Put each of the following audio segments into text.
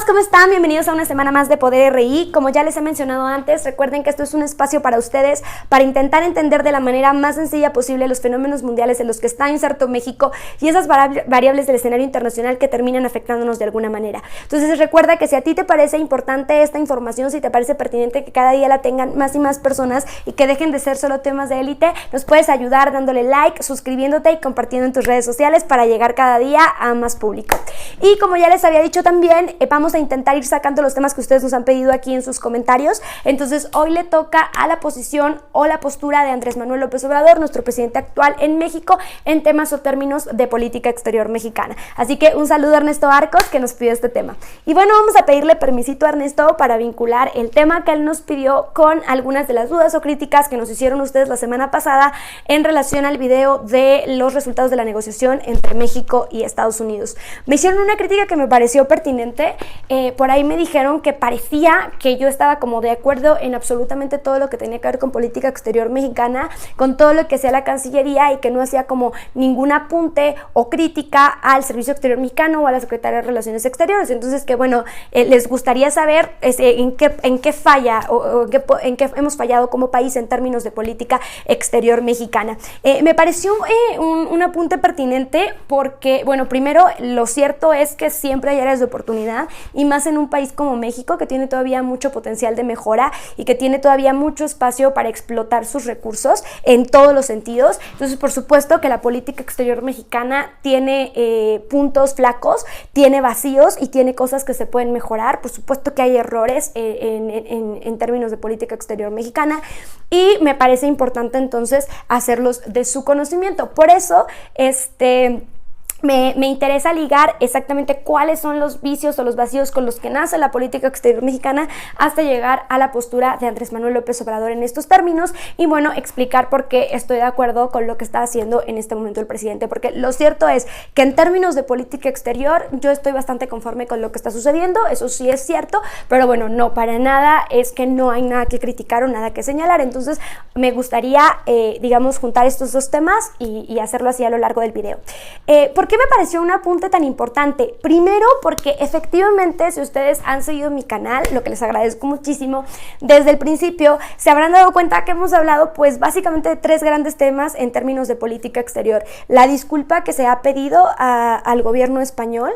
Amigos, ¿cómo están? Bienvenidos a una semana más de Poder RI. Como ya les he mencionado antes, recuerden que esto es un espacio para ustedes, para intentar entender de la manera más sencilla posible los fenómenos mundiales en los que está inserto México y esas variables del escenario internacional que terminan afectándonos de alguna manera. Entonces recuerda que si a ti te parece importante esta información, si te parece pertinente que cada día la tengan más y más personas y que dejen de ser solo temas de élite, nos puedes ayudar dándole like, suscribiéndote y compartiendo en tus redes sociales para llegar cada día a más público. Y como ya les había dicho también, vamos a intentar ir sacando los temas que ustedes nos han pedido aquí en sus comentarios. Entonces hoy le toca a la posición o la postura de Andrés Manuel López Obrador, nuestro presidente actual en México, en temas o términos de política exterior mexicana. Así que un saludo a Ernesto Arcos, que nos pidió este tema. Y bueno, vamos a pedirle permisito a Ernesto para vincular el tema que él nos pidió con algunas de las dudas o críticas que nos hicieron ustedes la semana pasada en relación al video de los resultados de la negociación entre México y Estados Unidos. Me hicieron una crítica que me pareció pertinente. Por ahí me dijeron que parecía que yo estaba como de acuerdo en absolutamente todo lo que tenía que ver con política exterior mexicana, con todo lo que hacía la Cancillería, y que no hacía como ningún apunte o crítica al Servicio Exterior Mexicano o a la Secretaría de Relaciones Exteriores. Entonces, que bueno, les gustaría saber en qué falla o en qué hemos fallado como país en términos de política exterior mexicana. Me pareció un apunte pertinente porque, bueno, primero, lo cierto es que siempre hay áreas de oportunidad, y más en un país como México, que tiene todavía mucho potencial de mejora y que tiene todavía mucho espacio para explotar sus recursos en todos los sentidos. Entonces, por supuesto que la política exterior mexicana tiene puntos flacos, tiene vacíos y tiene cosas que se pueden mejorar. Por supuesto que hay errores en términos de política exterior mexicana, y me parece importante entonces hacerlos de su conocimiento. Por eso, me interesa ligar exactamente cuáles son los vicios o los vacíos con los que nace la política exterior mexicana hasta llegar a la postura de Andrés Manuel López Obrador en estos términos, y bueno, explicar por qué estoy de acuerdo con lo que está haciendo en este momento el presidente, porque lo cierto es que en términos de política exterior yo estoy bastante conforme con lo que está sucediendo, eso sí es cierto, pero bueno, no, para nada es que no hay nada que criticar o nada que señalar. Entonces me gustaría, digamos, juntar estos dos temas y hacerlo así a lo largo del video. ¿Por qué me pareció un apunte tan importante? Primero, porque efectivamente, si ustedes han seguido mi canal, lo que les agradezco muchísimo, desde el principio se habrán dado cuenta que hemos hablado pues básicamente de tres grandes temas en términos de política exterior: la disculpa que se ha pedido al gobierno español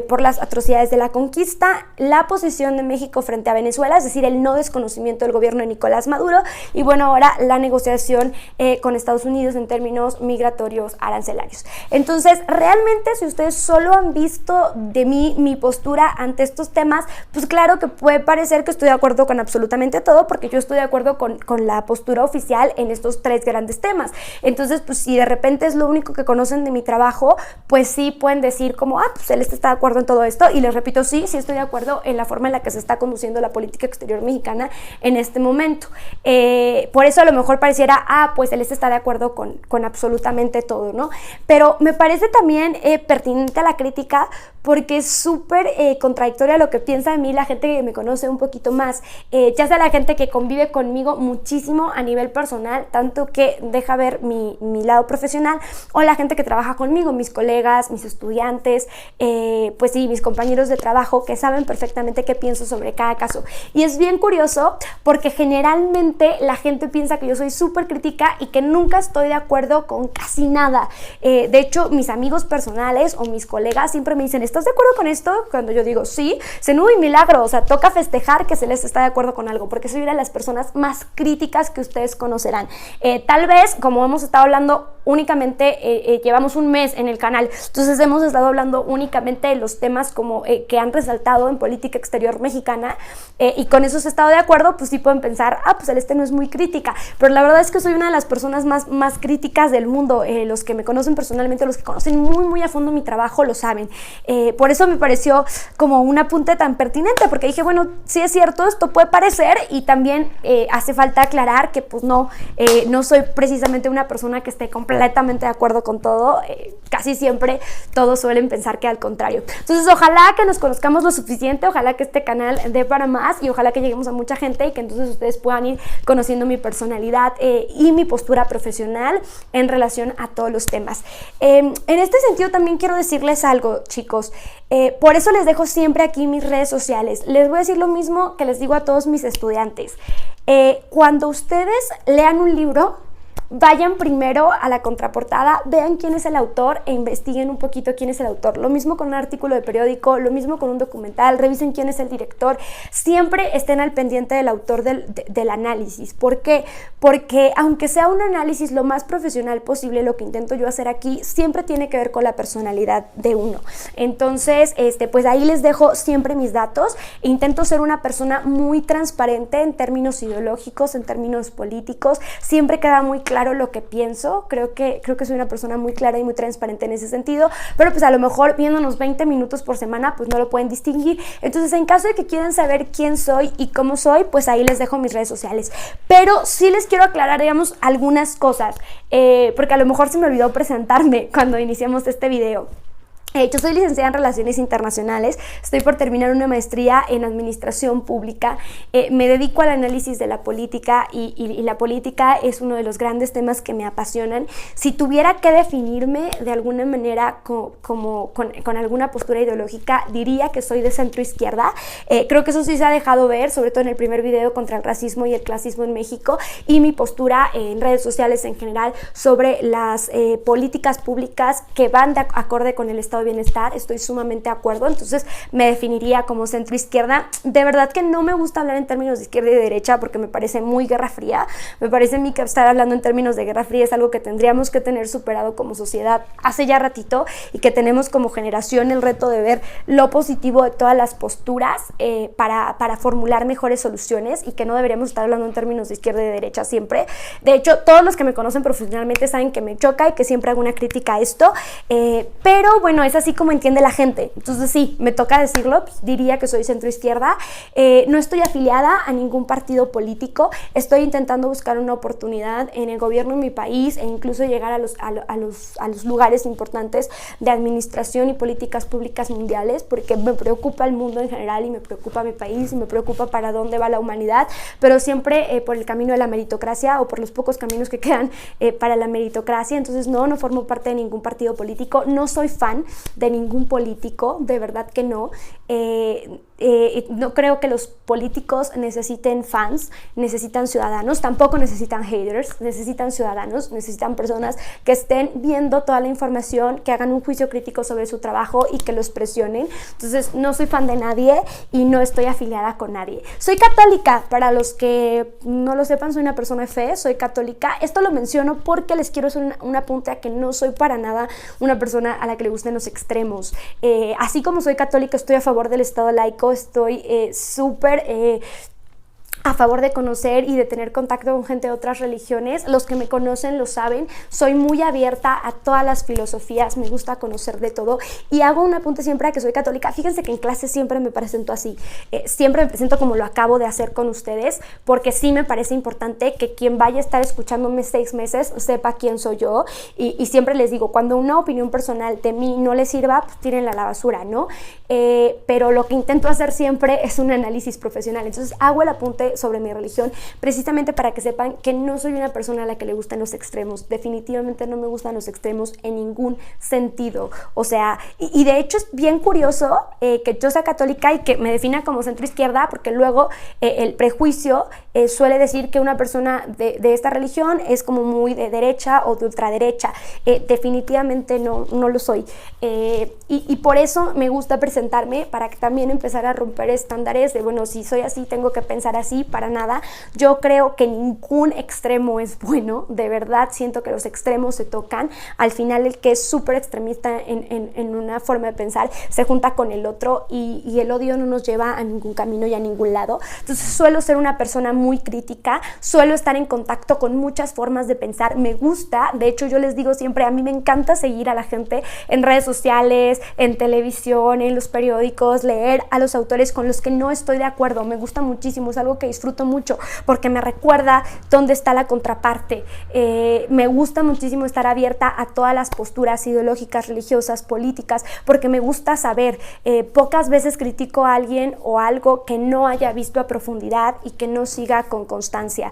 por las atrocidades de la conquista, la posición de México frente a Venezuela, es decir, el no desconocimiento del gobierno de Nicolás Maduro, y bueno, ahora la negociación con Estados Unidos en términos migratorios arancelarios. Entonces, realmente, si ustedes solo han visto de mí mi postura ante estos temas, pues claro que puede parecer que estoy de acuerdo con absolutamente todo, porque yo estoy de acuerdo con la postura oficial en estos tres grandes temas. Entonces, pues si de repente es lo único que conocen de mi trabajo, pues sí pueden decir como, pues él está de acuerdo en todo esto, y les repito, sí estoy de acuerdo en la forma en la que se está conduciendo la política exterior mexicana en este momento. Por eso a lo mejor pareciera, pues él está de acuerdo con absolutamente todo, ¿no? Pero me parece también pertinente a la crítica, porque es súper contradictoria lo que piensa de mí la gente que me conoce un poquito más, ya sea la gente que convive conmigo muchísimo a nivel personal, tanto que deja ver mi lado profesional, o la gente que trabaja conmigo, mis colegas, mis estudiantes, pues sí, mis compañeros de trabajo, que saben perfectamente qué pienso sobre cada caso. Y es bien curioso porque generalmente la gente piensa que yo soy súper crítica y que nunca estoy de acuerdo con casi nada. De hecho, mis amigos personales o mis colegas siempre me dicen, ¿estás de acuerdo con esto? Cuando yo digo sí, dicen, uy, milagro, o sea, toca festejar que Celeste está de acuerdo con algo, porque soy una de las personas más críticas que ustedes conocerán. Tal vez, como hemos estado hablando únicamente, llevamos un mes en el canal, entonces hemos estado hablando únicamente de los temas como que han resaltado en política exterior mexicana, y con eso he estado de acuerdo, pues sí pueden pensar, pues Celeste no es muy crítica, pero la verdad es que soy una de las personas más críticas del mundo. Los que me conocen personalmente, los que conocen muy a fondo mi trabajo, lo saben. Por eso me pareció como un apunte tan pertinente, porque dije, bueno, sí es cierto, esto puede parecer, y también hace falta aclarar que pues no soy precisamente una persona que esté completamente de acuerdo con todo. Casi siempre todos suelen pensar que al contrario. Entonces, ojalá que nos conozcamos lo suficiente, ojalá que este canal dé para más, y ojalá que lleguemos a mucha gente, y que entonces ustedes puedan ir conociendo mi personalidad y mi postura profesional en relación a todos los temas. En este sentido también quiero decirles algo, chicos. chicos. Por eso les dejo siempre aquí mis redes sociales. Les voy a decir lo mismo que les digo a todos mis estudiantes. Cuando ustedes lean un libro, vayan primero a la contraportada, vean quién es el autor e investiguen un poquito quién es el autor. Lo mismo con un artículo de periódico, lo mismo con un documental, revisen quién es el director. Siempre estén al pendiente del autor del análisis. ¿Por qué? Porque aunque sea un análisis lo más profesional posible, lo que intento yo hacer aquí siempre tiene que ver con la personalidad de uno. Entonces, pues ahí les dejo siempre mis datos. Intento ser una persona muy transparente en términos ideológicos, en términos políticos. Siempre queda muy claro lo que pienso, creo que soy una persona muy clara y muy transparente en ese sentido, pero pues a lo mejor viéndonos 20 minutos por semana pues no lo pueden distinguir. Entonces, en caso de que quieran saber quién soy y cómo soy, pues ahí les dejo mis redes sociales. Pero sí les quiero aclarar, digamos, algunas cosas, porque a lo mejor se me olvidó presentarme cuando iniciamos este video. Yo soy licenciada en Relaciones Internacionales, estoy por terminar una maestría en Administración Pública, me dedico al análisis de la política y la política es uno de los grandes temas que me apasionan. Si tuviera que definirme de alguna manera con alguna postura ideológica, diría que soy de centro izquierda. Creo que eso sí se ha dejado ver, sobre todo en el primer video contra el racismo y el clasismo en México, y mi postura en redes sociales en general sobre las políticas públicas que van de acorde con el Estado de Bienestar. Estoy sumamente de acuerdo, entonces me definiría como centro izquierda. De verdad que no me gusta hablar en términos de izquierda y de derecha porque me parece muy guerra fría. Me parece a mí que estar hablando en términos de guerra fría es algo que tendríamos que tener superado como sociedad hace ya ratito, y que tenemos como generación el reto de ver lo positivo de todas las posturas para formular mejores soluciones, y que no deberíamos estar hablando en términos de izquierda y de derecha siempre. De hecho, todos los que me conocen profesionalmente saben que me choca y que siempre hago una crítica a esto, pero bueno, es así como entiende la gente. Entonces sí, me toca decirlo, pues, diría que soy centro izquierda. No estoy afiliada a ningún partido político, estoy intentando buscar una oportunidad en el gobierno de mi país e incluso llegar a los lugares importantes de administración y políticas públicas mundiales, porque me preocupa el mundo en general y me preocupa mi país y me preocupa para dónde va la humanidad, pero siempre por el camino de la meritocracia, o por los pocos caminos que quedan para la meritocracia. Entonces no formo parte de ningún partido político, no soy fan de ningún político, de verdad que no. No creo que los políticos necesiten fans, necesitan ciudadanos, tampoco necesitan haters, necesitan ciudadanos, necesitan personas que estén viendo toda la información, que hagan un juicio crítico sobre su trabajo y que los presionen. Entonces no soy fan de nadie y no estoy afiliada con nadie. Soy católica, para los que no lo sepan, soy una persona de fe, soy católica. Esto lo menciono porque les quiero hacer un apunte a que no soy para nada una persona a la que le gusten los extremos. Así como soy católica, estoy a favor del Estado laico, estoy súper a favor de conocer y de tener contacto con gente de otras religiones. Los que me conocen lo saben, soy muy abierta a todas las filosofías, me gusta conocer de todo, y hago un apunte siempre a que soy católica. Fíjense que en clase siempre me presento así, siempre me presento como lo acabo de hacer con ustedes, porque sí me parece importante que quien vaya a estar escuchándome 6 meses sepa quién soy yo, y siempre les digo, cuando una opinión personal de mí no les sirva, pues tírenla a la basura, ¿no? Pero lo que intento hacer siempre es un análisis profesional. Entonces hago el apunte sobre mi religión precisamente para que sepan que no soy una persona a la que le gustan los extremos. Definitivamente no me gustan los extremos en ningún sentido. O sea, y de hecho es bien curioso que yo sea católica y que me defina como centro izquierda, porque luego el prejuicio suele decir que una persona de esta religión es como muy de derecha o de ultraderecha. Definitivamente no lo soy. Y por eso me gusta presentarme, para que también empezar a romper estándares de, bueno, si soy así, tengo que pensar así. Para nada. Yo creo que ningún extremo es bueno. De verdad, siento que los extremos se tocan. Al final, el que es súper extremista en una forma de pensar se junta con el otro, y el odio no nos lleva a ningún camino y a ningún lado. Entonces, suelo ser una persona muy crítica, suelo estar en contacto con muchas formas de pensar. Me gusta, de hecho, yo les digo siempre, a mí me encanta seguir a la gente en redes sociales, en televisión, en los periódicos, leer a los autores con los que no estoy de acuerdo. Me gusta muchísimo, es algo que disfruto mucho porque me recuerda dónde está la contraparte. Me gusta muchísimo estar abierta a todas las posturas ideológicas, religiosas, políticas, porque me gusta saber. Pocas veces critico a alguien o algo que no haya visto a profundidad y que no siga con constancia.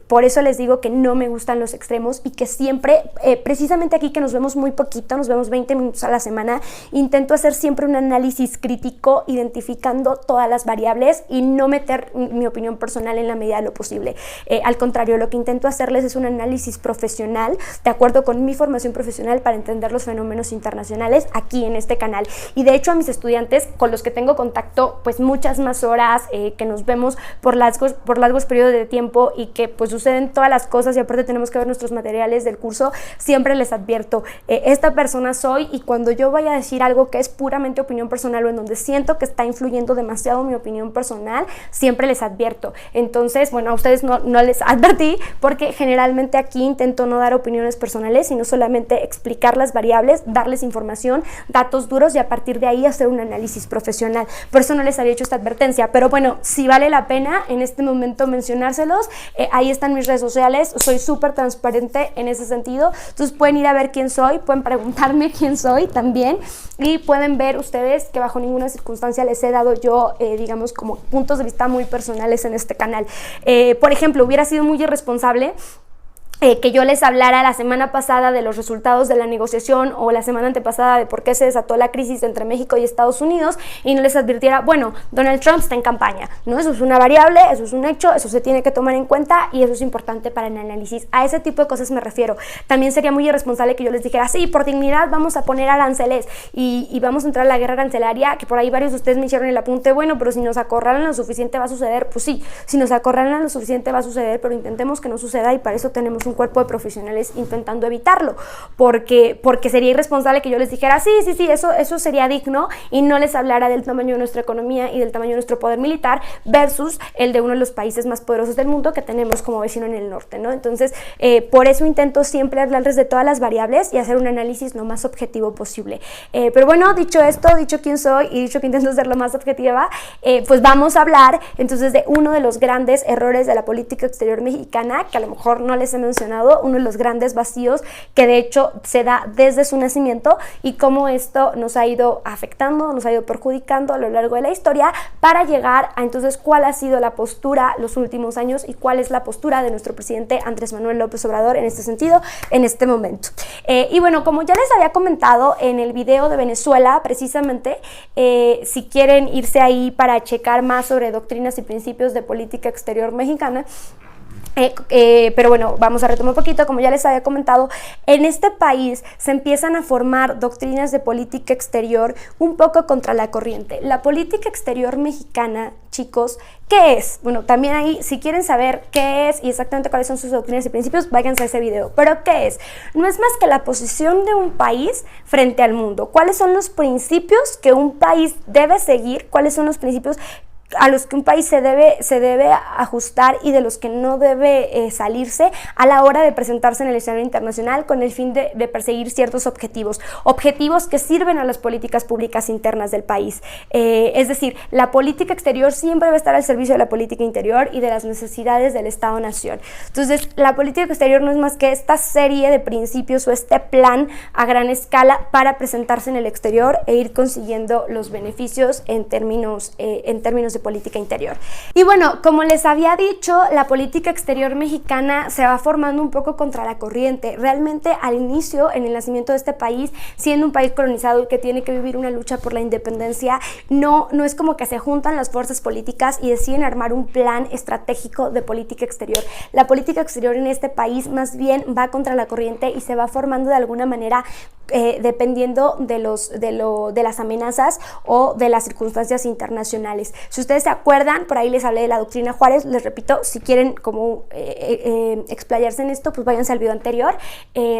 Por eso les digo que no me gustan los extremos y que siempre, precisamente aquí que nos vemos muy poquito, nos vemos 20 minutos a la semana, intento hacer siempre un análisis crítico identificando todas las variables y no meter mi opinión personal en la medida de lo posible. Al contrario, lo que intento hacerles es un análisis profesional de acuerdo con mi formación profesional para entender los fenómenos internacionales aquí en este canal. Y de hecho a mis estudiantes con los que tengo contacto pues muchas más horas, que nos vemos por largos periodos de tiempo y que pues suceden todas las cosas y aparte tenemos que ver nuestros materiales del curso, siempre les advierto, esta persona soy y cuando yo vaya a decir algo que es puramente opinión personal o en donde siento que está influyendo demasiado mi opinión personal, siempre les advierto. Entonces, bueno, a ustedes no les advertí porque generalmente aquí intento no dar opiniones personales, sino solamente explicar las variables, darles información, datos duros y a partir de ahí hacer un análisis profesional. Por eso no les había hecho esta advertencia, pero bueno, si vale la pena en este momento mencionárselos, ahí están mis redes sociales, soy súper transparente en ese sentido, entonces pueden ir a ver quién soy, pueden preguntarme quién soy también y pueden ver ustedes que bajo ninguna circunstancia les he dado yo, digamos, como puntos de vista muy personales en este canal. Por ejemplo, hubiera sido muy irresponsable que yo les hablara la semana pasada de los resultados de la negociación o la semana antepasada de por qué se desató la crisis entre México y Estados Unidos y no les advirtiera, bueno, Donald Trump está en campaña, ¿no? Eso es una variable, eso es un hecho, eso se tiene que tomar en cuenta y eso es importante para el análisis. A ese tipo de cosas me refiero. También sería muy irresponsable que yo les dijera, sí, por dignidad vamos a poner aranceles y vamos a entrar a la guerra arancelaria, que por ahí varios de ustedes me hicieron el apunte, bueno, pero si nos acorralan lo suficiente va a suceder. Pues sí, si nos acorralan lo suficiente va a suceder, pero intentemos que no suceda y para eso tenemos un cuerpo de profesionales intentando evitarlo, porque sería irresponsable que yo les dijera, sí, eso sería digno y no les hablara del tamaño de nuestra economía y del tamaño de nuestro poder militar versus el de uno de los países más poderosos del mundo que tenemos como vecino en el norte, ¿no? Entonces, por eso intento siempre hablarles de todas las variables y hacer un análisis lo más objetivo posible. Pero bueno, dicho esto, dicho quién soy y dicho que intento ser lo más objetiva, pues vamos a hablar entonces de uno de los grandes errores de la política exterior mexicana, que a lo mejor no les he mencionado, uno de los grandes vacíos que de hecho se da desde su nacimiento y cómo esto nos ha ido afectando, nos ha ido perjudicando a lo largo de la historia para llegar a entonces cuál ha sido la postura los últimos años y cuál es la postura de nuestro presidente Andrés Manuel López Obrador en este sentido, en este momento. Y bueno, como ya les había comentado en el video de Venezuela, precisamente, si quieren irse ahí para checar más sobre doctrinas y principios de política exterior mexicana, pero bueno, vamos a retomar un poquito, como ya les había comentado, en este país se empiezan a formar doctrinas de política exterior un poco contra la corriente. La política exterior mexicana, chicos, ¿qué es? Bueno, también ahí, si quieren saber qué es y exactamente cuáles son sus doctrinas y principios, váyanse a ese video. ¿Pero qué es? No es más que la posición de un país frente al mundo. ¿Cuáles son los principios que un país debe seguir? ¿Cuáles son los principios a los que un país se debe ajustar y de los que no debe salirse a la hora de presentarse en el escenario internacional con el fin de perseguir ciertos objetivos que sirven a las políticas públicas internas del país? Es decir, la política exterior siempre va a estar al servicio de la política interior y de las necesidades del Estado-Nación. Entonces, la política exterior no es más que esta serie de principios o este plan a gran escala para presentarse en el exterior e ir consiguiendo los beneficios en términos de política interior. Y bueno, como les había dicho, la política exterior mexicana se va formando un poco contra la corriente. Realmente al inicio, en el nacimiento de este país, siendo un país colonizado y que tiene que vivir una lucha por la independencia, no es como que se juntan las fuerzas políticas y deciden armar un plan estratégico de política exterior. La política exterior en este país más bien va contra la corriente y se va formando de alguna manera dependiendo de las amenazas o de las circunstancias internacionales. Si ustedes se acuerdan, por ahí les hablé de la doctrina Juárez, les repito, si quieren como explayarse en esto, pues váyanse al video anterior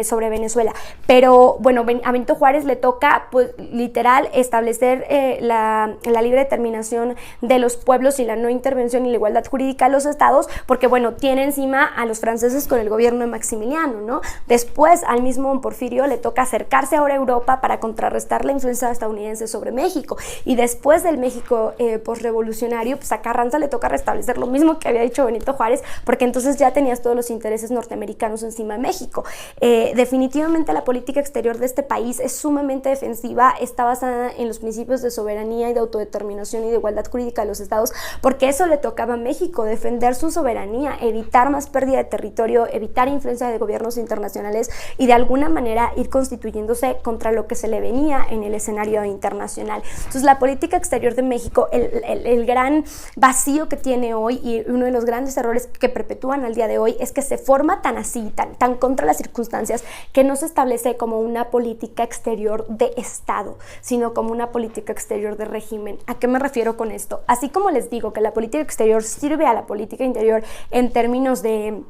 sobre Venezuela. Pero bueno, a Benito Juárez le toca pues literal establecer la libre determinación de los pueblos y la no intervención y la igualdad jurídica de los estados, porque bueno, tiene encima a los franceses con el gobierno de Maximiliano, ¿no? Después al mismo Porfirio le toca acercar acercarse ahora a Europa para contrarrestar la influencia estadounidense sobre México. Y después del México postrevolucionario, pues a Carranza le toca restablecer lo mismo que había dicho Benito Juárez, porque entonces ya tenías todos los intereses norteamericanos encima de México. Definitivamente la política exterior de este país es sumamente defensiva, está basada en los principios de soberanía y de autodeterminación y de igualdad jurídica de los estados, porque eso le tocaba a México, defender su soberanía, evitar más pérdida de territorio, evitar influencia de gobiernos internacionales y de alguna manera ir constituyéndose contra lo que se le venía en el escenario internacional. Entonces la política exterior de México, el gran vacío que tiene hoy y uno de los grandes errores que perpetúan al día de hoy es que se forma tan así, tan contra las circunstancias, que no se establece como una política exterior de Estado, sino como una política exterior de régimen. ¿A qué me refiero con esto? Así como les digo que la política exterior sirve a la política interior en términos de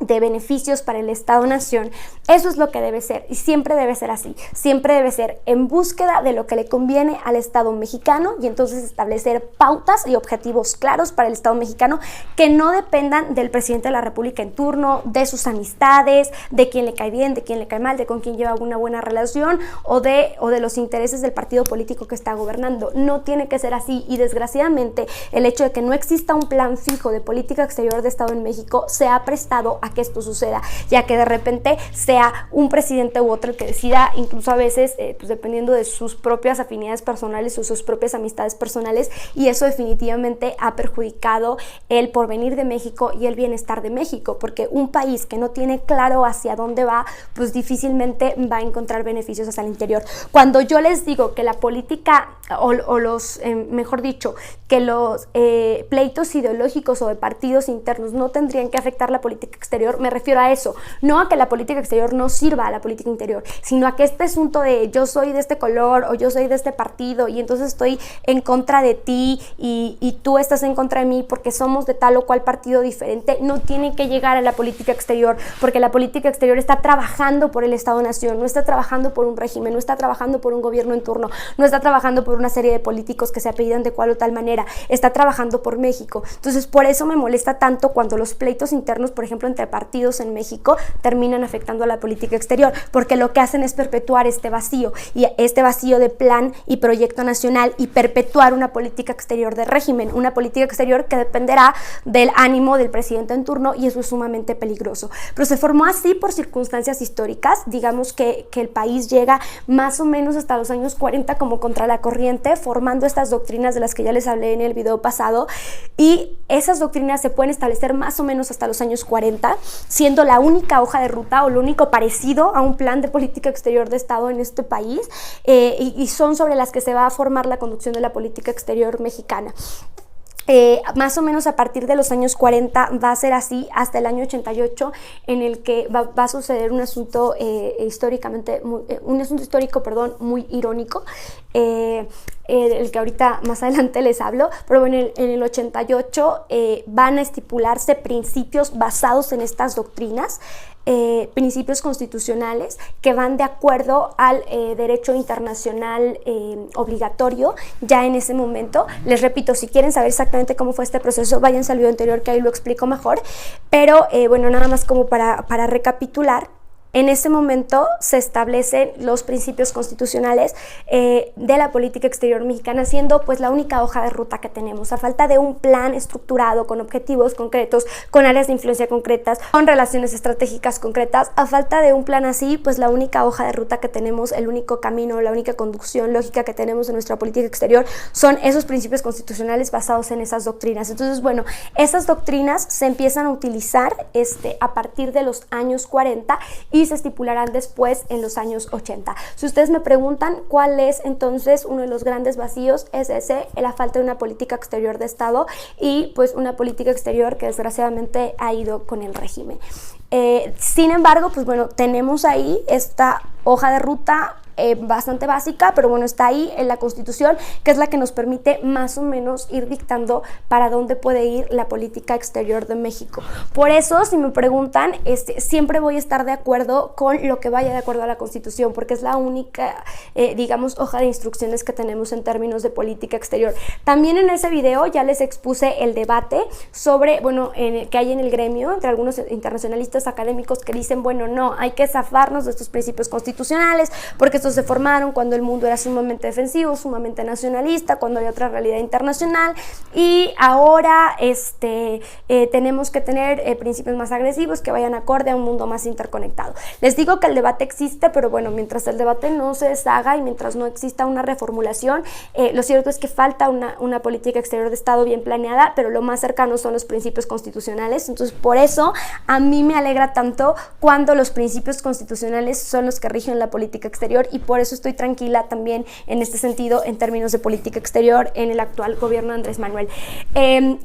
beneficios para el Estado-Nación, eso es lo que debe ser y siempre debe ser así, siempre debe ser en búsqueda de lo que le conviene al Estado mexicano y entonces establecer pautas y objetivos claros para el Estado mexicano que no dependan del presidente de la República en turno, de sus amistades, de quién le cae bien, de quién le cae mal, de con quién lleva una buena relación o de los intereses del partido político que está gobernando. No tiene que ser así y desgraciadamente el hecho de que no exista un plan fijo de política exterior de Estado en México se ha prestado a que esto suceda, ya que de repente sea un presidente u otro el que decida, incluso a veces pues dependiendo de sus propias afinidades personales o sus propias amistades personales, y eso definitivamente ha perjudicado el porvenir de México y el bienestar de México, porque un país que no tiene claro hacia dónde va, pues difícilmente va a encontrar beneficios hacia el interior. Cuando yo les digo que la política mejor dicho, que los pleitos ideológicos o de partidos internos no tendrían que afectar la política exterior, me refiero a eso, no a que la política exterior no sirva a la política interior, sino a que este asunto de yo soy de este color o yo soy de este partido y entonces estoy en contra de ti y tú estás en contra de mí porque somos de tal o cual partido diferente, no tiene que llegar a la política exterior, porque la política exterior está trabajando por el Estado-Nación, no está trabajando por un régimen, no está trabajando por un gobierno en turno, no está trabajando por una serie de políticos que se apellidan de cual o tal manera, está trabajando por México. Entonces por eso me molesta tanto cuando los pleitos internos, por ejemplo entre partidos en México, terminan afectando a la política exterior, porque lo que hacen es perpetuar este vacío de plan y proyecto nacional y perpetuar una política exterior de régimen, una política exterior que dependerá del ánimo del presidente en turno, y eso es sumamente peligroso. Pero se formó así por circunstancias históricas, digamos que el país llega más o menos hasta los años 40 como contra la corriente, formando estas doctrinas de las que ya les hablé en el video pasado, y esas doctrinas se pueden establecer más o menos hasta los años 40, siendo la única hoja de ruta o lo único parecido a un plan de política exterior de Estado en este país, y son sobre las que se va a formar la conducción de la política exterior mexicana. Más o menos a partir de los años 40 va a ser así hasta el año 88, en el que va a suceder un asunto histórico muy irónico, el que ahorita más adelante les hablo, pero bueno, en el 88 van a estipularse principios basados en estas doctrinas, principios constitucionales que van de acuerdo al derecho internacional obligatorio ya en ese momento. Les repito, si quieren saber exactamente cómo fue este proceso, váyanse al video anterior que ahí lo explico mejor, pero bueno, nada más como para recapitular. En ese momento se establecen los principios constitucionales de la política exterior mexicana, siendo pues la única hoja de ruta que tenemos, a falta de un plan estructurado con objetivos concretos, con áreas de influencia concretas, con relaciones estratégicas concretas. A falta de un plan así, pues la única hoja de ruta que tenemos, el único camino, la única conducción lógica que tenemos en nuestra política exterior son esos principios constitucionales basados en esas doctrinas. Entonces, bueno, esas doctrinas se empiezan a utilizar a partir de los años 40 y se estipularán después en los años 80. Si ustedes me preguntan cuál es entonces uno de los grandes vacíos, es ese, la falta de una política exterior de Estado y pues una política exterior que desgraciadamente ha ido con el régimen. Sin embargo, pues bueno, tenemos ahí esta hoja de ruta bastante básica, pero bueno, está ahí en la Constitución, que es la que nos permite más o menos ir dictando para dónde puede ir la política exterior de México. Por eso, si me preguntan, siempre voy a estar de acuerdo con lo que vaya de acuerdo a la Constitución, porque es la única, digamos, hoja de instrucciones que tenemos en términos de política exterior. También en ese video ya les expuse el debate sobre, bueno, que hay en el gremio entre algunos internacionalistas académicos que dicen, bueno, no, hay que zafarnos de estos principios constitucionales porque estos se formaron cuando el mundo era sumamente defensivo, sumamente nacionalista, cuando hay otra realidad internacional, y ahora tenemos que tener principios más agresivos que vayan acorde a un mundo más interconectado. Les digo que el debate existe, pero bueno, mientras el debate no se deshaga y mientras no exista una reformulación, lo cierto es que falta una política exterior de Estado bien planeada, pero lo más cercano son los principios constitucionales. Entonces, por eso a mí me alegra tanto cuando los principios constitucionales son los que rigen la política exterior, y por eso estoy tranquila también en este sentido en términos de política exterior en el actual gobierno de Andrés Manuel.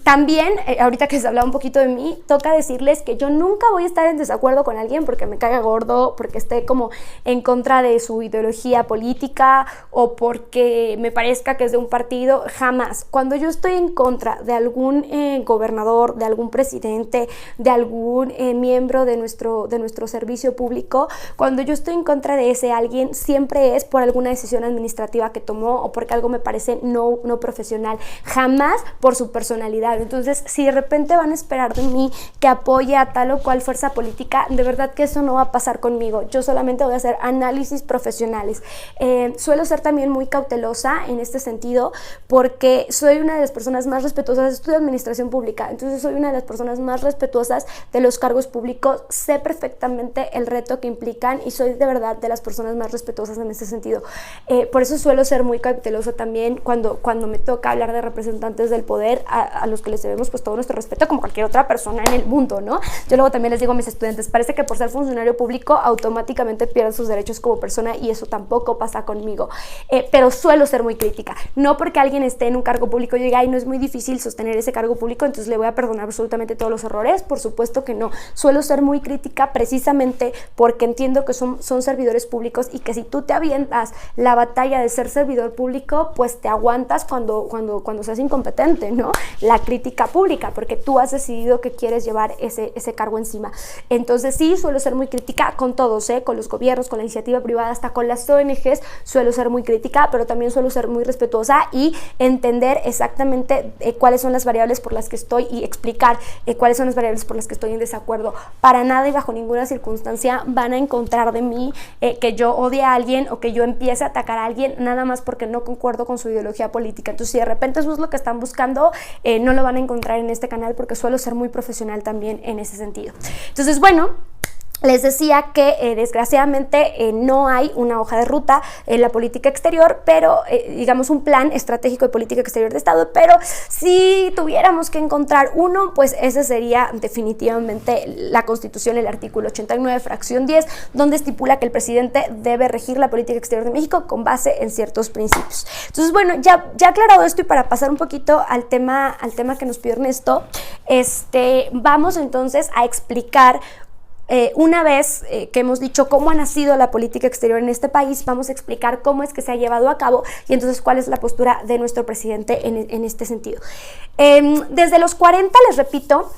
También, ahorita que se hablaba un poquito de mí, toca decirles que yo nunca voy a estar en desacuerdo con alguien porque me caiga gordo, porque esté como en contra de su ideología política o porque me parezca que es de un partido, jamás. Cuando yo estoy en contra de algún gobernador, de algún presidente, de algún miembro de nuestro servicio público, cuando yo estoy en contra de ese alguien, siempre es por alguna decisión administrativa que tomó o porque algo me parece no profesional, jamás por su personalidad. Entonces, si de repente van a esperar de mí que apoye a tal o cual fuerza política, de verdad que eso no va a pasar conmigo. Yo solamente voy a hacer análisis profesionales. Suelo ser también muy cautelosa en este sentido porque soy una de las personas más respetuosas, estudio administración pública, entonces soy una de las personas más respetuosas de los cargos públicos, sé perfectamente el reto que implican y soy de verdad de las personas más respetuosas en ese sentido. Por eso suelo ser muy cautelosa también cuando me toca hablar de representantes del poder a los que les debemos pues todo nuestro respeto como cualquier otra persona en el mundo, ¿no? Yo luego también les digo a mis estudiantes, parece que por ser funcionario público automáticamente pierden sus derechos como persona y eso tampoco pasa conmigo, pero suelo ser muy crítica, no porque alguien esté en un cargo público y diga, ay, no es muy difícil sostener ese cargo público, entonces le voy a perdonar absolutamente todos los errores, por supuesto que no, suelo ser muy crítica precisamente porque entiendo que son servidores públicos y que si tú te avientas la batalla de ser servidor público, pues te aguantas cuando seas incompetente, ¿no? La crítica pública, porque tú has decidido que quieres llevar ese cargo encima. Entonces sí, suelo ser muy crítica con todos, con los gobiernos, con la iniciativa privada, hasta con las ONGs, suelo ser muy crítica, pero también suelo ser muy respetuosa y entender exactamente cuáles son las variables por las que estoy y explicar cuáles son las variables por las que estoy en desacuerdo. Para nada y bajo ninguna circunstancia van a encontrar de mí que yo odie a alguien o que yo empiece a atacar a alguien nada más porque no concuerdo con su ideología política. Entonces, si de repente eso es lo que están buscando, no lo van a encontrar en este canal porque suelo ser muy profesional también en ese sentido. Entonces, bueno, les decía que desgraciadamente no hay una hoja de ruta en la política exterior, pero digamos un plan estratégico de política exterior de Estado, pero si tuviéramos que encontrar uno, pues ese sería definitivamente la Constitución, el artículo 89, fracción 10, donde estipula que el presidente debe regir la política exterior de México con base en ciertos principios. Entonces, bueno, ya aclarado esto y para pasar un poquito al tema que nos pidió Ernesto, vamos entonces a explicar una vez que hemos dicho cómo ha nacido la política exterior en este país, vamos a explicar cómo es que se ha llevado a cabo y entonces cuál es la postura de nuestro presidente en este sentido. Desde los 40, les repito,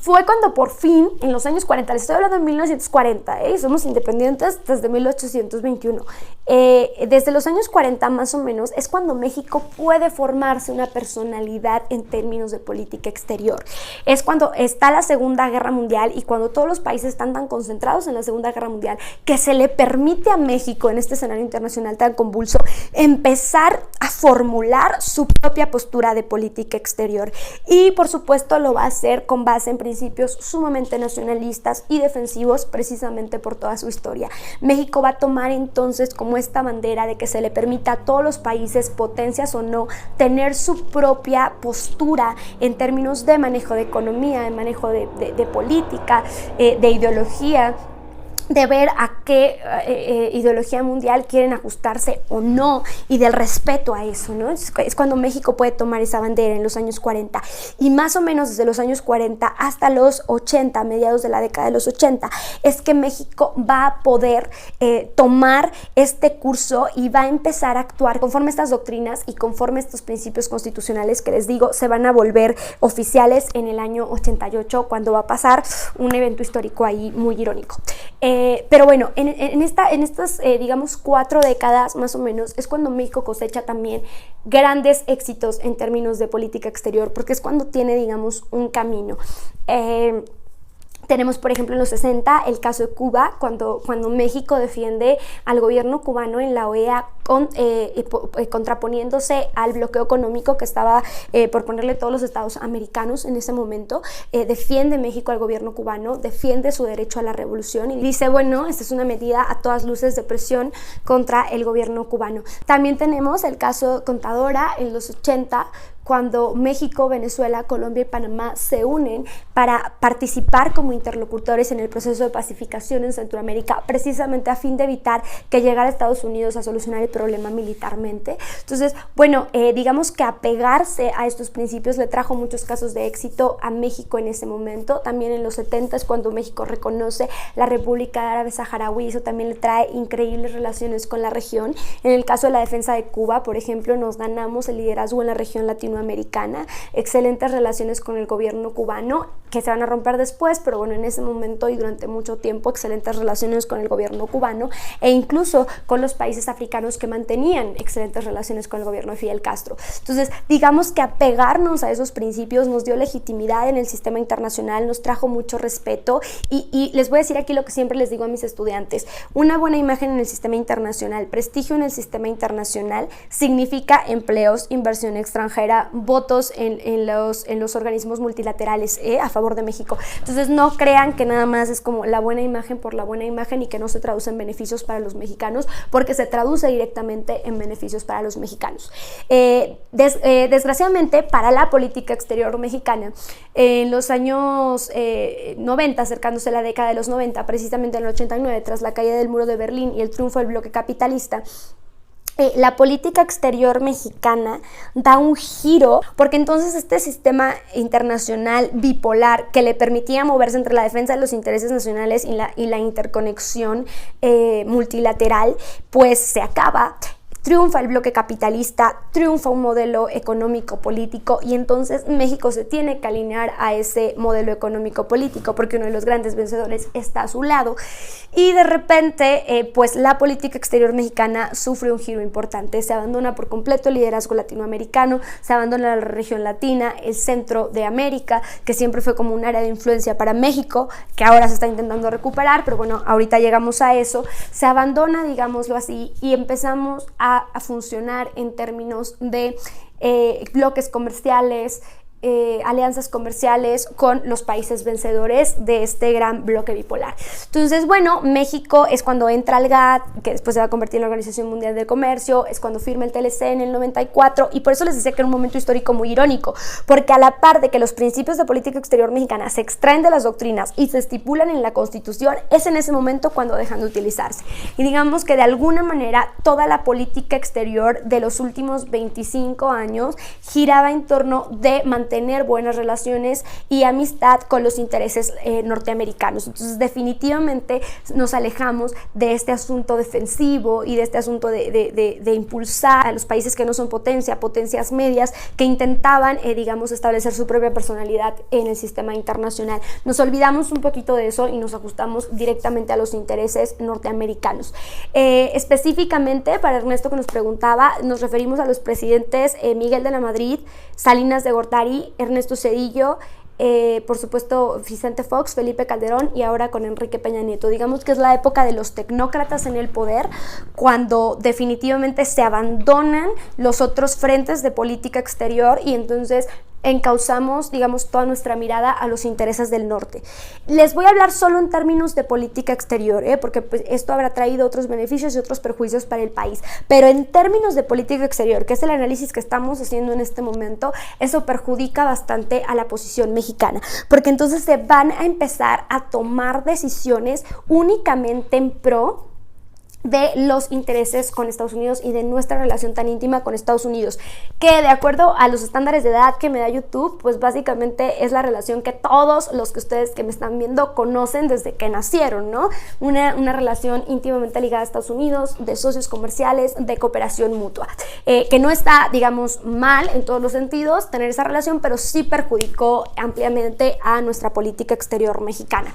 fue cuando por fin, en los años 40, les estoy hablando de 1940, somos independientes desde 1821, desde los años 40 más o menos es cuando México puede formarse una personalidad en términos de política exterior. Es cuando está la Segunda Guerra Mundial y cuando todos los países están tan concentrados en la Segunda Guerra Mundial que se le permite a México en este escenario internacional tan convulso empezar a formular su propia postura de política exterior y por supuesto lo va a hacer con base en principios sumamente nacionalistas y defensivos precisamente por toda su historia. México va a tomar entonces como esta bandera de que se le permita a todos los países, potencias o no, tener su propia postura en términos de manejo de economía, de manejo de política, de ideología, de ver a qué ideología mundial quieren ajustarse o no, y del respeto a eso, ¿no? Es cuando México puede tomar esa bandera en los años 40, y más o menos desde los años 40 hasta los 80, mediados de la década de los 80, es que México va a poder tomar este curso y va a empezar a actuar conforme estas doctrinas y conforme estos principios constitucionales que les digo se van a volver oficiales en el año 88, cuando va a pasar un evento histórico ahí muy irónico. Pero bueno, en estas digamos 4 décadas más o menos es cuando México cosecha también grandes éxitos en términos de política exterior, porque es cuando tiene, digamos, un camino. Tenemos, por ejemplo, en los 60 el caso de Cuba, cuando México defiende al gobierno cubano en la OEA contraponiéndose al bloqueo económico que estaba por ponerle todos los estados americanos en ese momento. Defiende México al gobierno cubano, defiende su derecho a la revolución y dice, bueno, esta es una medida a todas luces de presión contra el gobierno cubano. También tenemos el caso Contadora en los 80, cuando México, Venezuela, Colombia y Panamá se unen para participar como interlocutores en el proceso de pacificación en Centroamérica, precisamente a fin de evitar que llegara a Estados Unidos a solucionar el problema militarmente. Entonces, bueno, digamos que apegarse a estos principios le trajo muchos casos de éxito a México en ese momento. También en los 70 es cuando México reconoce la República Árabe Saharaui, eso también le trae increíbles relaciones con la región. En el caso de la defensa de Cuba, por ejemplo, nos ganamos el liderazgo en la región latinoamericana, excelentes relaciones con el gobierno cubano, que se van a romper después, pero bueno, en ese momento y durante mucho tiempo, excelentes relaciones con el gobierno cubano e incluso con los países africanos que mantenían excelentes relaciones con el gobierno de Fidel Castro. Entonces, digamos que apegarnos a esos principios nos dio legitimidad en el sistema internacional, nos trajo mucho respeto y les voy a decir aquí lo que siempre les digo a mis estudiantes: una buena imagen en el sistema internacional, prestigio en el sistema internacional, significa empleos, inversión extranjera, votos en los organismos multilaterales a favor de México. Entonces no crean que nada más es como la buena imagen por la buena imagen y que no se traduce en beneficios para los mexicanos, porque se traduce directamente en beneficios para los mexicanos. Desgraciadamente para la política exterior mexicana, en los años 90, acercándose a la década de los 90, precisamente en el 89, tras la caída del muro de Berlín y el triunfo del bloque capitalista, la política exterior mexicana da un giro, porque entonces este sistema internacional bipolar que le permitía moverse entre la defensa de los intereses nacionales y la interconexión multilateral, pues se acaba. Triunfa el bloque capitalista, triunfa un modelo económico-político y entonces México se tiene que alinear a ese modelo económico-político porque uno de los grandes vencedores está a su lado y de repente pues la política exterior mexicana sufre un giro importante, se abandona por completo el liderazgo latinoamericano, se abandona la región latina, el centro de América, que siempre fue como un área de influencia para México, que ahora se está intentando recuperar, pero bueno, ahorita llegamos a eso, se abandona, digámoslo así, y empezamos a funcionar en términos de bloques comerciales, alianzas comerciales con los países vencedores de este gran bloque bipolar. Entonces, bueno, México es cuando entra al GATT, que después se va a convertir en la Organización Mundial de Comercio, es cuando firma el TLC en el 94, y por eso les decía que era un momento histórico muy irónico, porque a la par de que los principios de política exterior mexicana se extraen de las doctrinas y se estipulan en la Constitución, es en ese momento cuando dejan de utilizarse. Y digamos que de alguna manera toda la política exterior de los últimos 25 años giraba en torno de mantener buenas relaciones y amistad con los intereses norteamericanos. Entonces definitivamente nos alejamos de este asunto defensivo y de este asunto de impulsar a los países que no son potencias medias, que intentaban digamos establecer su propia personalidad en el sistema internacional. Nos olvidamos un poquito de eso y nos ajustamos directamente a los intereses norteamericanos. Específicamente para Ernesto, que nos preguntaba, nos referimos a los presidentes Miguel de la Madrid, Salinas de Gortari, Ernesto Zedillo, por supuesto Vicente Fox, Felipe Calderón y ahora con Enrique Peña Nieto. Digamos que es la época de los tecnócratas en el poder, cuando definitivamente se abandonan los otros frentes de política exterior y entonces encauzamos, digamos, toda nuestra mirada a los intereses del norte. Les voy a hablar solo en términos de política exterior, porque pues, esto habrá traído otros beneficios y otros perjuicios para el país, pero en términos de política exterior, que es el análisis que estamos haciendo en este momento, eso perjudica bastante a la posición mexicana, porque entonces se van a empezar a tomar decisiones únicamente en pro de los intereses con Estados Unidos y de nuestra relación tan íntima con Estados Unidos, que de acuerdo a los estándares de edad que me da YouTube, pues básicamente es la relación que todos los que ustedes que me están viendo conocen desde que nacieron, ¿no? Una relación íntimamente ligada a Estados Unidos, de socios comerciales, de cooperación mutua, que no está, digamos, mal en todos los sentidos tener esa relación, pero sí perjudicó ampliamente a nuestra política exterior mexicana.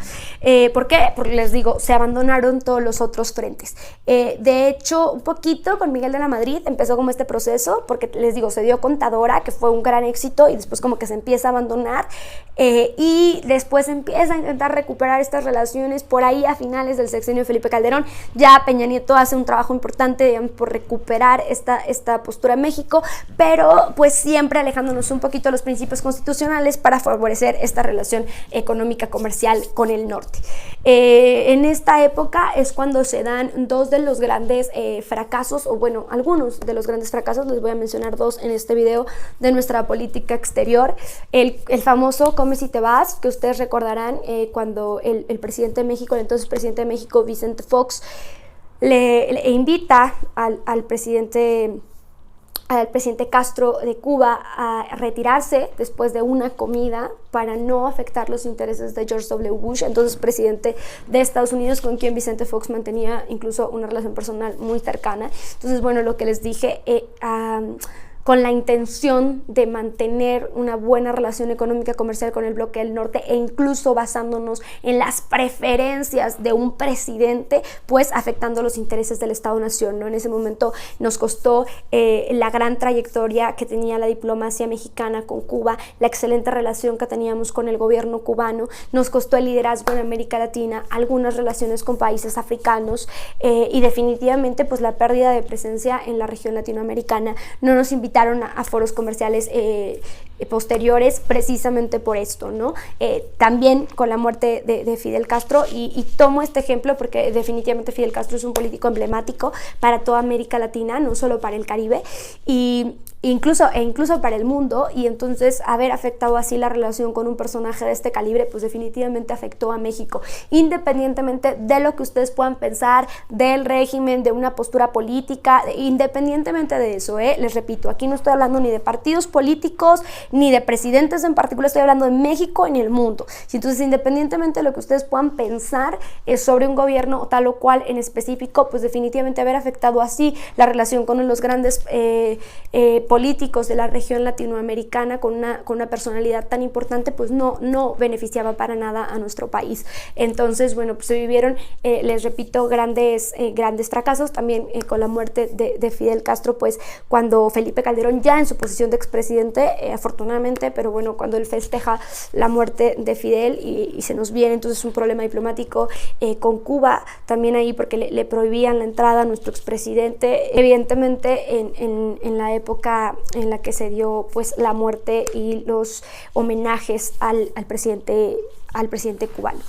¿Por qué? Porque les digo, se abandonaron todos los otros frentes. De hecho, un poquito con Miguel de la Madrid empezó como este proceso, porque les digo, se dio Contadora, que fue un gran éxito, y después como que se empieza a abandonar, y después empieza a intentar recuperar estas relaciones por ahí a finales del sexenio de Felipe Calderón. Ya Peña Nieto hace un trabajo importante, digamos, por recuperar esta postura en México, pero pues siempre alejándonos un poquito de los principios constitucionales para favorecer esta relación económica comercial con el norte. En esta época es cuando se dan dos de los grandes fracasos, o bueno, algunos de los grandes fracasos, les voy a mencionar dos en este video de nuestra política exterior. El famoso Come si te vas, que ustedes recordarán cuando el presidente de México, el entonces presidente de México, Vicente Fox, le invita al presidente Castro de Cuba a retirarse después de una comida para no afectar los intereses de George W. Bush, entonces presidente de Estados Unidos, con quien Vicente Fox mantenía incluso una relación personal muy cercana. Entonces, bueno, lo que les dije, con la intención de mantener una buena relación económica comercial con el bloque del norte, e incluso basándonos en las preferencias de un presidente, pues afectando los intereses del Estado-Nación, ¿no? En ese momento nos costó la gran trayectoria que tenía la diplomacia mexicana con Cuba, la excelente relación que teníamos con el gobierno cubano, nos costó el liderazgo en América Latina, algunas relaciones con países africanos, y definitivamente pues la pérdida de presencia en la región latinoamericana. No nos invitaron a foros comerciales posteriores precisamente por esto, ¿no? También con la muerte de Fidel Castro, y tomo este ejemplo porque definitivamente Fidel Castro es un político emblemático para toda América Latina, no solo para el Caribe, y incluso para el mundo, y entonces haber afectado así la relación con un personaje de este calibre, pues definitivamente afectó a México, independientemente de lo que ustedes puedan pensar del régimen, de una postura política, independientemente de eso, les repito, aquí no estoy hablando ni de partidos políticos, ni de presidentes en particular, estoy hablando de México en el mundo. Entonces, independientemente de lo que ustedes puedan pensar sobre un gobierno tal o cual en específico, pues definitivamente haber afectado así la relación con los grandes políticos de la región latinoamericana con una personalidad tan importante, pues no beneficiaba para nada a nuestro país. Entonces, bueno, pues se vivieron, les repito, grandes fracasos también con la muerte de Fidel Castro, pues cuando Felipe Calderón, ya en su posición de expresidente, afortunadamente, pero bueno, cuando él festeja la muerte de Fidel y se nos viene entonces un problema diplomático con Cuba, también ahí porque le prohibían la entrada a nuestro expresidente, evidentemente en la época en la que se dio pues la muerte y los homenajes al presidente cubano.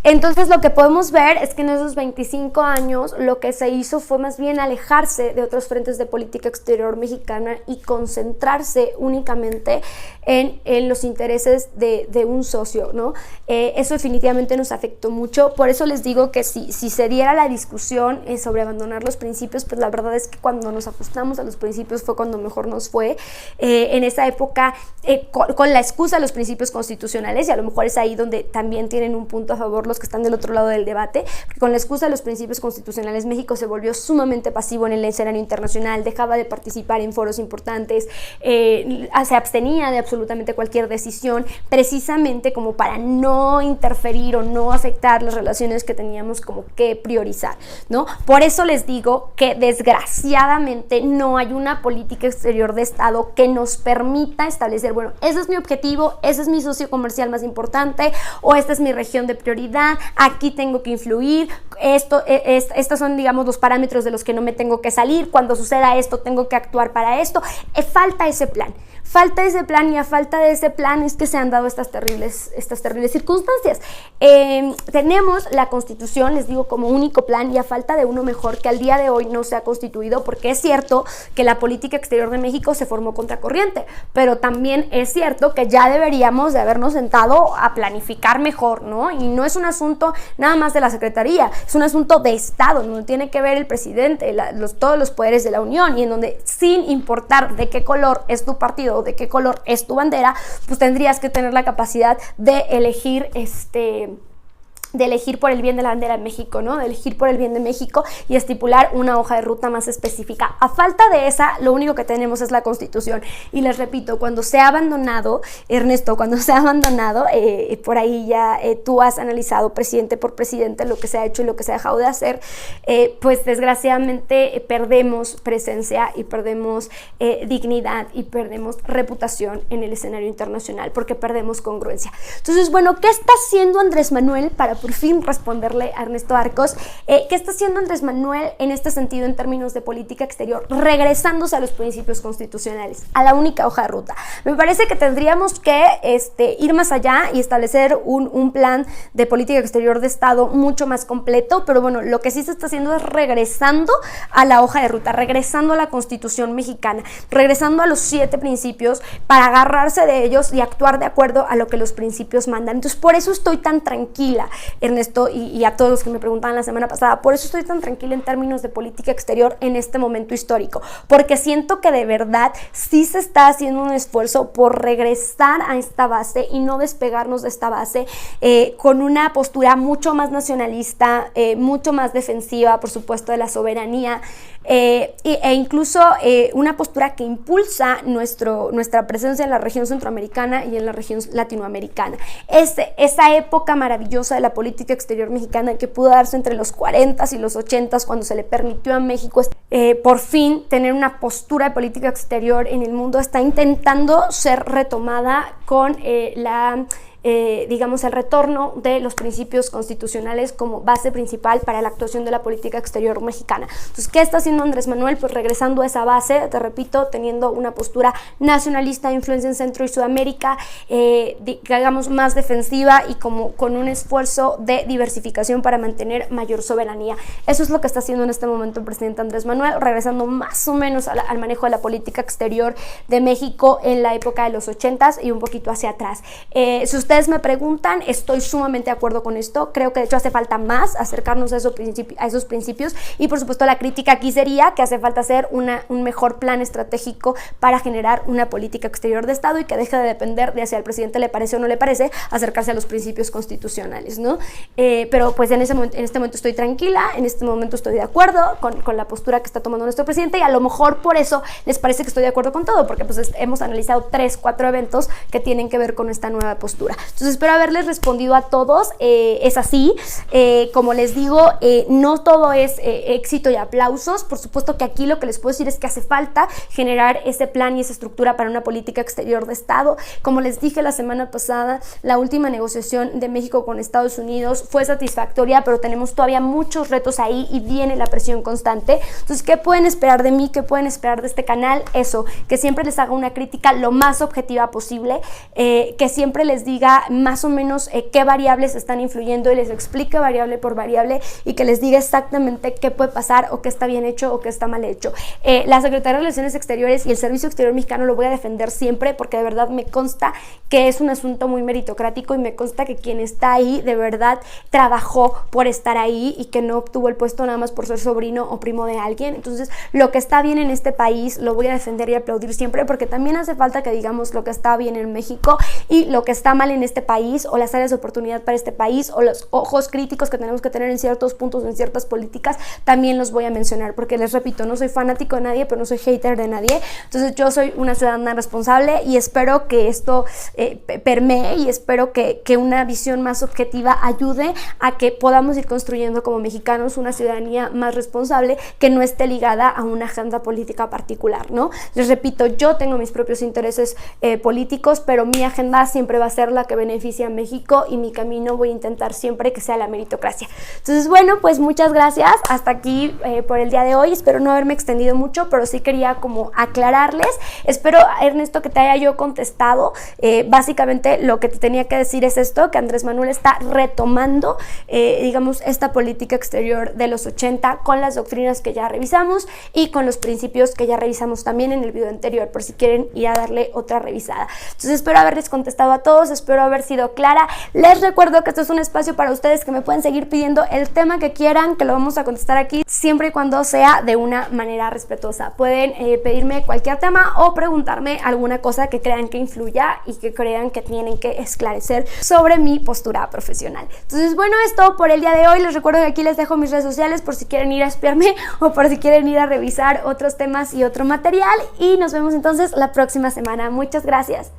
Entonces lo que podemos ver es que en esos 25 años lo que se hizo fue más bien alejarse de otros frentes de política exterior mexicana y concentrarse únicamente en los intereses de un socio, ¿no? Eso definitivamente nos afectó mucho. Por eso les digo que si se diera la discusión sobre abandonar los principios, pues la verdad es que cuando nos ajustamos a los principios fue cuando mejor nos fue. En esa época, con la excusa de los principios constitucionales, y a lo mejor es ahí donde también tienen un punto a favor los que están del otro lado del debate, porque con la excusa de los principios constitucionales México se volvió sumamente pasivo en el escenario internacional, dejaba de participar en foros importantes, se abstenía de absolutamente cualquier decisión, precisamente como para no interferir o no afectar las relaciones que teníamos como que priorizar, ¿no? Por eso les digo que desgraciadamente no hay una política exterior de Estado que nos permita establecer, bueno, ese es mi objetivo, ese es mi socio comercial más importante, o esta es mi región de prioridad, aquí tengo que influir, estos son, digamos, los parámetros de los que no me tengo que salir, cuando suceda esto tengo que actuar para esto. Falta ese plan, falta ese plan, y a falta de ese plan es que se han dado estas terribles circunstancias. Tenemos la Constitución, les digo, como único plan, y a falta de uno mejor, que al día de hoy no se ha constituido, porque es cierto que la política exterior de México se formó contracorriente, pero también es cierto que ya deberíamos de habernos sentado a planificar mejor, ¿no? Y no es un asunto nada más de la Secretaría, es un asunto de Estado, donde tiene que ver el presidente, todos los poderes de la Unión, y en donde, sin importar de qué color es tu partido o de qué color es tu bandera, pues tendrías que tener la capacidad de elegir por el bien de la bandera de México, ¿no? De elegir por el bien de México y estipular una hoja de ruta más específica. A falta de esa, lo único que tenemos es la Constitución. Y les repito, cuando se ha abandonado, Ernesto, por ahí ya tú has analizado presidente por presidente lo que se ha hecho y lo que se ha dejado de hacer, pues desgraciadamente perdemos presencia y perdemos dignidad y perdemos reputación en el escenario internacional, porque perdemos congruencia. Entonces, bueno, ¿qué está haciendo Andrés Manuel para por fin responderle a Ernesto Arcos? ¿Qué está haciendo Andrés Manuel en este sentido en términos de política exterior? Regresándose a los principios constitucionales, a la única hoja de ruta. Me parece que tendríamos que ir más allá y establecer un plan de política exterior de Estado mucho más completo, pero bueno, lo que sí se está haciendo es regresando a la hoja de ruta, regresando a la Constitución mexicana, regresando a los 7 principios para agarrarse de ellos y actuar de acuerdo a lo que los principios mandan. Entonces, por eso estoy tan tranquila, Ernesto, y a todos los que me preguntaban la semana pasada, por eso estoy tan tranquila en términos de política exterior en este momento histórico, porque siento que de verdad sí se está haciendo un esfuerzo por regresar a esta base y no despegarnos de esta base, con una postura mucho más nacionalista, mucho más defensiva, por supuesto, de la soberanía, e incluso una postura que impulsa nuestra presencia en la región centroamericana y en la región latinoamericana. Esa época maravillosa de la política exterior mexicana que pudo darse entre los 40s y los 80s, cuando se le permitió a México por fin tener una postura de política exterior en el mundo, está intentando ser retomada con el retorno de los principios constitucionales como base principal para la actuación de la política exterior mexicana. Entonces, ¿qué está haciendo Andrés Manuel? Pues regresando a esa base, te repito, teniendo una postura nacionalista de influencia en Centro y Sudamérica, digamos, más defensiva y como con un esfuerzo de diversificación para mantener mayor soberanía. Eso es lo que está haciendo en este momento el presidente Andrés Manuel, regresando más o menos al manejo de la política exterior de México en la época de los 80s y un poquito hacia atrás. Si ustedes me preguntan, estoy sumamente de acuerdo con esto. Creo que de hecho hace falta más acercarnos a esos principios, y por supuesto la crítica aquí sería que hace falta hacer un mejor plan estratégico para generar una política exterior de Estado y que deje de depender de si al presidente le parece o no le parece acercarse a los principios constitucionales, ¿no? Pero pues en este momento estoy tranquila, en este momento estoy de acuerdo con la postura que está tomando nuestro presidente, y a lo mejor por eso les parece que estoy de acuerdo con todo, porque pues hemos analizado 3-4 eventos que tienen que ver con esta nueva postura. Entonces espero haberles respondido a todos. Es así, como les digo, no todo es éxito y aplausos. Por supuesto que aquí lo que les puedo decir es que hace falta generar ese plan y esa estructura para una política exterior de Estado. Como les dije la semana pasada, la última negociación de México con Estados Unidos fue satisfactoria, pero tenemos todavía muchos retos ahí y viene la presión constante. Entonces, ¿qué pueden esperar de mí? ¿Qué pueden esperar de este canal? Eso, que siempre les haga una crítica lo más objetiva posible, que siempre les diga más o menos qué variables están influyendo y les explique variable por variable, y que les diga exactamente qué puede pasar o qué está bien hecho o qué está mal hecho. La Secretaría de Relaciones Exteriores y el Servicio Exterior Mexicano lo voy a defender siempre, porque de verdad me consta que es un asunto muy meritocrático, y me consta que quien está ahí de verdad trabajó por estar ahí y que no obtuvo el puesto nada más por ser sobrino o primo de alguien. Entonces, lo que está bien en este país lo voy a defender y aplaudir siempre, porque también hace falta que digamos lo que está bien en México y lo que está mal en este país, o las áreas de oportunidad para este país, o los ojos críticos que tenemos que tener en ciertos puntos, en ciertas políticas, también los voy a mencionar, porque les repito, no soy fanático de nadie, pero no soy hater de nadie. Entonces, yo soy una ciudadana responsable y espero que esto permee, y espero que una visión más objetiva ayude a que podamos ir construyendo como mexicanos una ciudadanía más responsable, que no esté ligada a una agenda política particular, ¿no? Les repito, yo tengo mis propios intereses políticos, pero mi agenda siempre va a ser la que beneficie a México, y mi camino voy a intentar siempre que sea la meritocracia. Entonces, bueno, pues muchas gracias. Hasta aquí por el día de hoy. Espero no haberme extendido mucho, pero sí quería como aclararles. Espero, Ernesto, que te haya yo contestado. Básicamente lo que te tenía que decir es esto, que Andrés Manuel está retomando, digamos, esta política exterior de los 80 con las doctrinas que ya revisamos y con los principios que ya revisamos también en el video anterior, por si quieren ir a darle otra revisada. Entonces espero haberles contestado a todos, espero haber sido clara. Les recuerdo que esto es un espacio para ustedes, que me pueden seguir pidiendo el tema que quieran, que lo vamos a contestar aquí, siempre y cuando sea de una manera respetuosa. Pueden pedirme cualquier tema o preguntarme alguna cosa que crean que influya y que crean que tienen que esclarecer sobre mi postura profesional. Entonces, bueno, es todo por el día de hoy. Les recuerdo que aquí les dejo mis redes sociales por si quieren ir a espiarme o por si quieren ir a revisar otros temas y otro material, y nos vemos entonces la próxima semana. Muchas gracias.